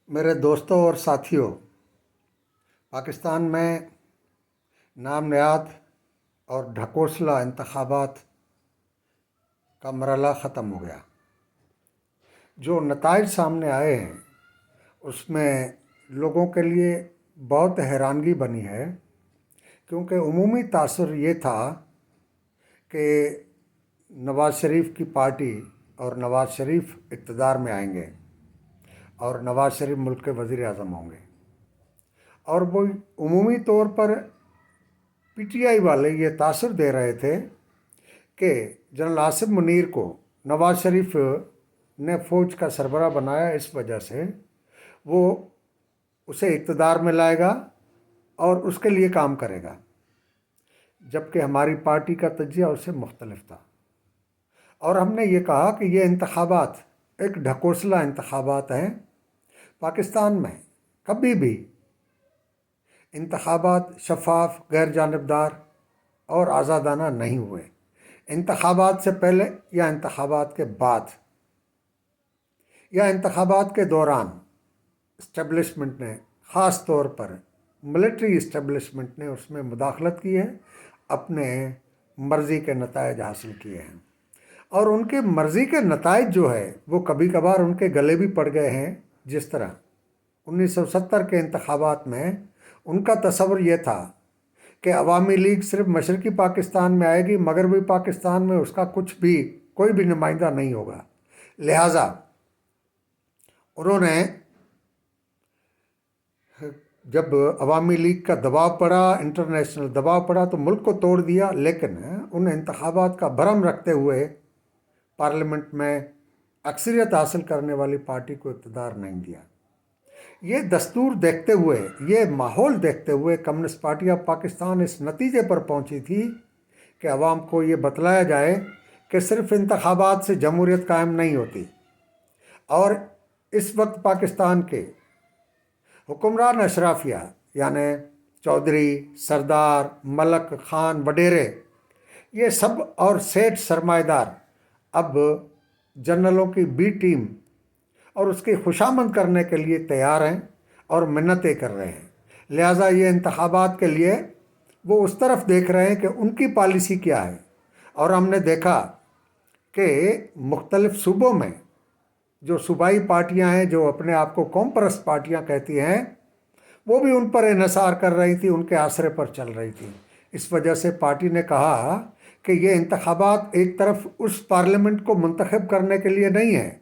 मेरे दोस्तों और साथियों, पाकिस्तान में नाम नहाद और ढकोसला इंतखाबात का मरहला ख़त्म हो गया। जो नताइज सामने आए हैं उसमें लोगों के लिए बहुत हैरानगी बनी है, क्योंकि उमूमी तासुर ये था कि नवाज़ शरीफ की पार्टी और नवाज़ शरीफ इक़्तिदार में आएंगे और नवाज़ शरीफ मुल्क के वज़ीर आज़म होंगे। और वो उमूमी तौर पर पीटीआई वाले ये तासुर दे रहे थे कि जनरल आसिफ मुनीर को नवाज़ शरीफ ने फ़ौज का सरबराह बनाया, इस वजह से वो उसे इक़्तिदार में लाएगा और उसके लिए काम करेगा, जबकि हमारी पार्टी का तजिया उससे मुख्तलिफ था। और हमने ये कहा कि ये इंतखाबात एक ढकोसला इंतखाबात हैं। पाकिस्तान में कभी भी इंतखाबात शफाफ, गैर जानिबदार और आज़ादाना नहीं हुए। इंतखाबात से पहले या इंतखाबात के बाद या इंतखाबात के दौरान इस्टेब्लिशमेंट ने, ख़ास तौर पर मिलिट्री इस्टेब्लिशमेंट ने उसमें मुदाखलत की है, अपने मर्ज़ी के नताइज हासिल किए हैं। और उनके मर्ज़ी के नताइज जो है वो कभी कभार उनके गले भी पड़ गए हैं। जिस तरह 1970 के इंतखाबात में उनका तसव्वुर ये था कि अवामी लीग सिर्फ मशरक़ी पाकिस्तान में आएगी, मगरबी पाकिस्तान में उसका कोई भी नुमाइंदा नहीं होगा। लिहाजा उन्होंने जब अवामी लीग का दबाव पड़ा, इंटरनेशनल दबाव पड़ा, तो मुल्क को तोड़ दिया। लेकिन उन इंतखाबात का भरम रखते हुए पार्लियामेंट में अक्सरियत हासिल करने वाली पार्टी को इक़्तिदार नहीं दिया। ये दस्तूर देखते हुए, ये माहौल देखते हुए कम्युनिस्ट पार्टी ऑफ पाकिस्तान इस नतीजे पर पहुंची थी कि अवाम को ये बतलाया जाए कि सिर्फ इंतखाबात से जमहूरियत कायम नहीं होती। और इस वक्त पाकिस्तान के हुक्मरान अशराफिया यानी चौधरी, सरदार, मलक, खान, वडेरे, ये सब और सेठ सरमाएदार अब जनरलों की बी टीम और उसकी खुशामद करने के लिए तैयार हैं और मिन्नतें कर रहे हैं। लिहाजा ये इंतखाबात के लिए वो उस तरफ देख रहे हैं कि उनकी पॉलिसी क्या है। और हमने देखा कि मुख्तलिफ सूबों में जो सूबाई पार्टियां हैं, जो अपने आप को कौम परस्त पार्टियां कहती हैं, वो भी उन पर इन्हिसार कर रही थी, उनके आसरे पर चल रही थी। इस वजह से पार्टी ने कहा कि ये इंतखाबात एक तरफ उस पार्लियामेंट को मुंतखब करने के लिए नहीं है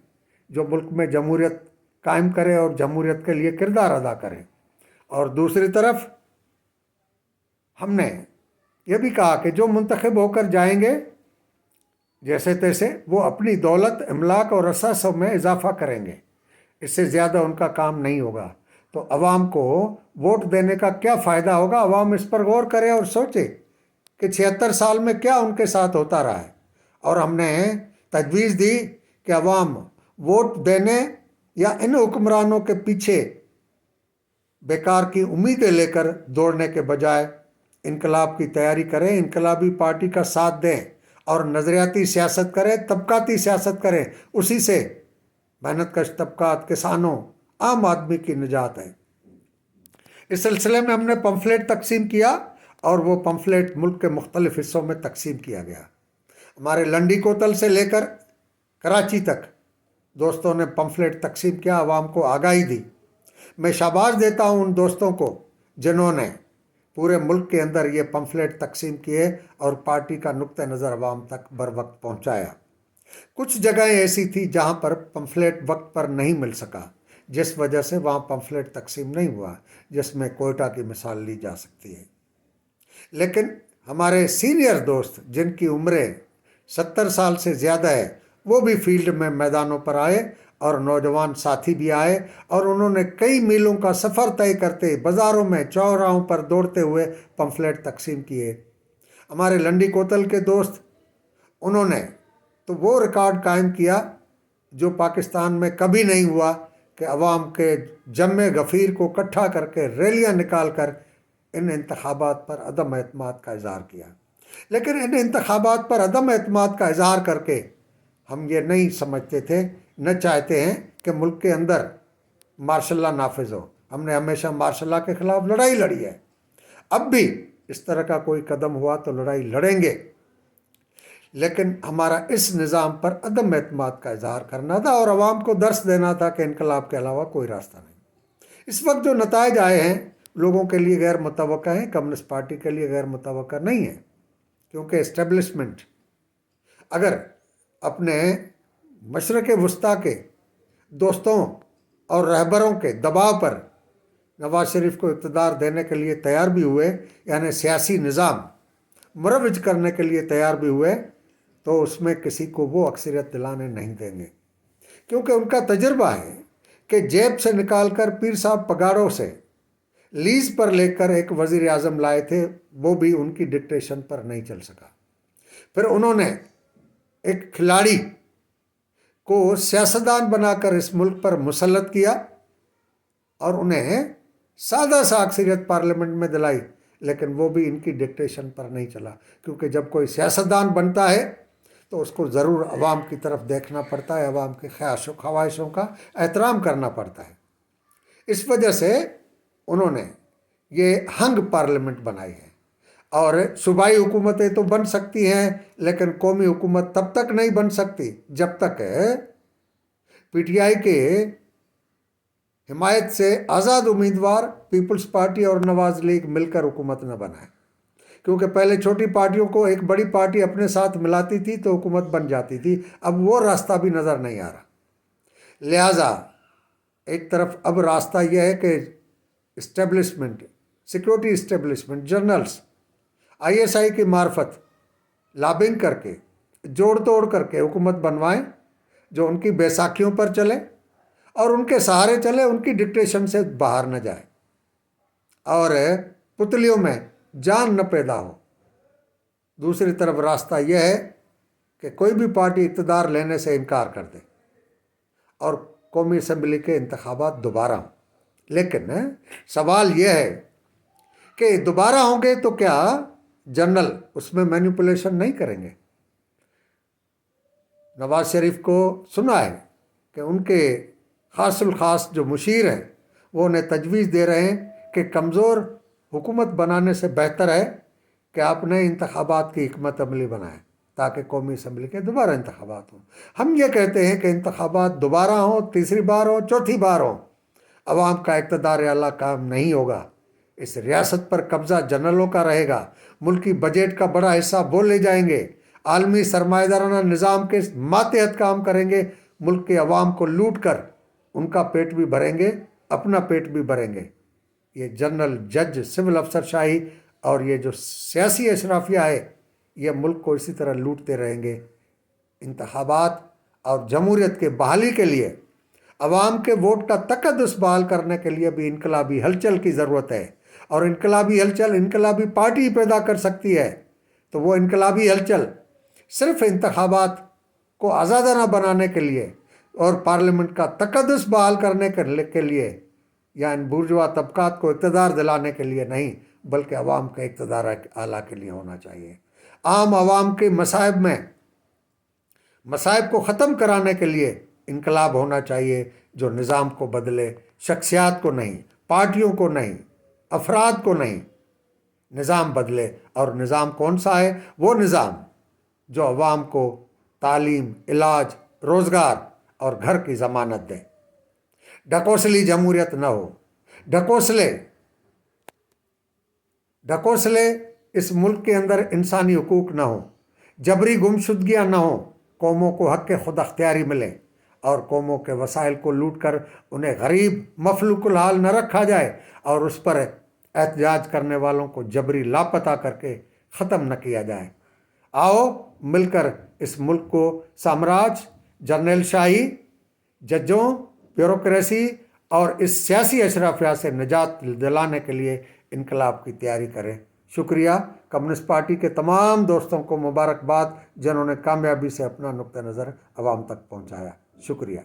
जो मुल्क में जमहूरियत कायम करे और जमहूरियत के लिए किरदार अदा करे, और दूसरी तरफ हमने ये भी कहा कि जो मुंतखब होकर जाएंगे जैसे तैसे, वो अपनी दौलत, इमलाक और असासों में इजाफा करेंगे, इससे ज़्यादा उनका काम नहीं होगा। तो अवाम को वोट देने का क्या फ़ायदा होगा? अवाम इस पर गौर करे और सोचे कि 76 साल में क्या उनके साथ होता रहा है। और हमने तजवीज़ दी कि अवाम वोट देने या इन हुक्मरानों के पीछे बेकार की उम्मीदें लेकर दौड़ने के बजाय इनकलाब की तैयारी करें, इनकलाबी पार्टी का साथ दें और नज़रियाती सियासत करें, तबकाती सियासत करें। उसी से मेहनतकश तबकात, किसानों, आम आदमी की निजात है। इस सिलसिले में हमने पम्फलेट तकसीम किया और वो पम्फलेट मुल्क के मुख्तलिफ हिस्सों में तकसीम किया गया। हमारे लंडी कोतल से लेकर कराची तक दोस्तों ने पम्फलेट तकसीम किया, आवाम को आगाही दी। मैं शाबाश देता हूँ उन दोस्तों को जिन्होंने पूरे मुल्क के अंदर ये पम्फलेट तकसीम किए और पार्टी का नुक्ते नज़र अवाम तक बर वक्त पहुँचाया। कुछ जगहें ऐसी थी जहाँ पर पम्फलेट वक्त पर नहीं मिल सका, जिस वजह से वहाँ पम्फलेट तकसीम नहीं हुआ, जिसमें कोयटा की मिसाल ली जा सकती है। लेकिन हमारे सीनियर दोस्त जिनकी उम्रें 70 साल से ज़्यादा है, वो भी फील्ड में मैदानों पर आए और नौजवान साथी भी आए और उन्होंने कई मीलों का सफ़र तय करते, बाज़ारों में, चौराहों पर दौड़ते हुए पम्फलेट तकसीम किए। हमारे लंडी कोतल के दोस्त, उन्होंने तो वो रिकॉर्ड कायम किया जो पाकिस्तान में कभी नहीं हुआ कि अवाम के जम्मे गफ़ीर को इकट्ठा करके रैलियाँ निकाल कर इन इंतखाबात पर अदम एतमाद का इज़हार किया। लेकिन इन इंतखाबात पर अदम एतमाद का इज़हार करके हम ये नहीं समझते थे, न चाहते हैं कि मुल्क के अंदर मार्शल लॉ नाफिज हो। हमने हमेशा मार्शल लॉ के खिलाफ लड़ाई लड़ी है, अब भी इस तरह का कोई कदम हुआ तो लड़ाई लड़ेंगे, लेकिन हमारा इस निज़ाम पर अदम एतमाद का इजहार करना था और आवाम को दर्स देना था कि इनकलाब के अलावा कोई रास्ता नहीं। इस वक्त जो नताइज आए हैं लोगों के लिए गैर मुतवक्का हैं, कम्युनिस्ट पार्टी के लिए गैर मुतवक्का नहीं है, क्योंकि इस्टेब्लिशमेंट अगर अपने मशरक़ वस्ता के दोस्तों और रहबरों के दबाव पर नवाज शरीफ को इक़्तिदार देने के लिए तैयार भी हुए, यानी सियासी निज़ाम मुरव्वज करने के लिए तैयार भी हुए, तो उसमें किसी को वो अक्सरियत दिलाने नहीं देंगे, क्योंकि उनका तजुर्बा है कि जेब से निकाल कर पीर साहब पगाड़ों से लीज पर लेकर एक वज़ीर आज़म लाए थे, वो भी उनकी डिक्टेशन पर नहीं चल सका। फिर उन्होंने एक खिलाड़ी को सियासतदान बनाकर इस मुल्क पर मुसल्लत किया और उन्हें सादा सा अक्सरियत पार्लियामेंट में दिलाई, लेकिन वो भी इनकी डिक्टेशन पर नहीं चला, क्योंकि जब कोई सियासतदान बनता है तो उसको ज़रूर अवाम की तरफ देखना पड़ता है, अवाम के ख्वाहिशों का एहतराम करना पड़ता है। इस वजह से उन्होंने ये हंग पार्लियामेंट बनाई है। और सूबाई हुकूमतें तो बन सकती हैं, लेकिन कौमी हुकूमत तब तक नहीं बन सकती जब तक पीटीआई के हिमायत से आज़ाद उम्मीदवार पीपल्स पार्टी और नवाज लीग मिलकर हुकूमत न बनाए, क्योंकि पहले छोटी पार्टियों को एक बड़ी पार्टी अपने साथ मिलाती थी तो हुकूमत बन जाती थी, अब वो रास्ता भी नज़र नहीं आ रहा। लिहाजा एक तरफ अब रास्ता यह है कि establishment, security establishment, journals ISI की मार्फत लॉबिंग करके जोड़ तोड़ करके हुकूमत बनवाएं जो उनकी बैसाखियों पर चले और उनके सहारे चले, उनकी डिक्टेशन से बाहर न जाए और पुतलियों में जान न पैदा हो। दूसरी तरफ रास्ता यह है कि कोई भी पार्टी इक़्तिदार लेने से इनकार कर दे और कौमी असम्बली के इंतखाबात दोबारा हों। लेकिन सवाल यह है कि दोबारा होंगे तो क्या जनरल उसमें मैनिपुलेशन नहीं करेंगे? नवाज शरीफ को सुना है कि उनके खासुल खास जो मुशीर हैं वो उन्हें तजवीज़ दे रहे हैं कि कमज़ोर हुकूमत बनाने से बेहतर है कि आप नए इंतखाबात की हिकमत अमली बनाएं ताकि कौमी असम्बली के दोबारा इंतखाबात हों। हम ये कहते हैं कि इंतखाबात दोबारा हों, तीसरी बार हो, चौथी बार हो, अवाम का इक़्तिदार आला काम नहीं होगा। इस रियासत पर कब्ज़ा जनरलों का रहेगा, मुल्की बजट का बड़ा हिस्सा वो ले जाएंगे, आलमी सरमाएदाराना निज़ाम के मातहत काम करेंगे, मुल्क के अवाम को लूट कर उनका पेट भी भरेंगे, अपना पेट भी भरेंगे। ये जनरल, जज, सिविल अफसरशाही और ये जो सियासी अशराफिया है ये मुल्क को इसी तरह लूटते रहेंगे। इंतखाबात और जमहूरियत के बहाली के लिए, अवाम के वोट का तकद्दुस बहाल करने के लिए भी इनकलाबी हलचल की ज़रूरत है, और इनकलाबी हलचल इनकलाबी पार्टी पैदा कर सकती है। तो वो इनकलाबी हलचल सिर्फ इंतखाबात को आज़ादाना बनाने के लिए और पार्लियामेंट का तकद्दुस बहाल करने के लिए या इन बुर्जुआ तबकात को इक़्तिदार दिलाने के लिए नहीं, बल्कि अवाम के इक़्तिदार आला के लिए होना चाहिए। आम आवाम के मसाइब को ख़त्म कराने के लिए इनकलाब होना चाहिए जो निज़ाम को बदले, शख्सियात को नहीं, पार्टियों को नहीं, अफराद को नहीं, निज़ाम बदले। और निज़ाम कौन सा है? वो निज़ाम जो अवाम को तालीम, इलाज, रोज़गार और घर की ज़मानत दे। ढकोसली जमहूरियत न हो। ढकोसले इस मुल्क के अंदर इंसानी हुकूक न हो, जबरी गुमशुदगियाँ न हो, कौमों को हक़ खुद अख्तियारी मिले और कौमों के वसाइल को लूट कर उन्हें गरीब मफलूकुल हाल न रखा जाए और उस पर एहतजाज करने वालों को जबरी लापता करके ख़त्म न किया जाए। आओ मिलकर इस मुल्क को साम्राज्य, जर्नल शाही, जजों, ब्यूरोक्रेसी और इस सियासी अशराफिया से निजात दिलाने के लिए इनकलाब की तैयारी करें। शुक्रिया। कम्युनिस्ट पार्टी के तमाम दोस्तों को मुबारकबाद जिन्होंने कामयाबी से अपना नुक्ता नज़र अवाम तक पहुँचाया। शुक्रिया।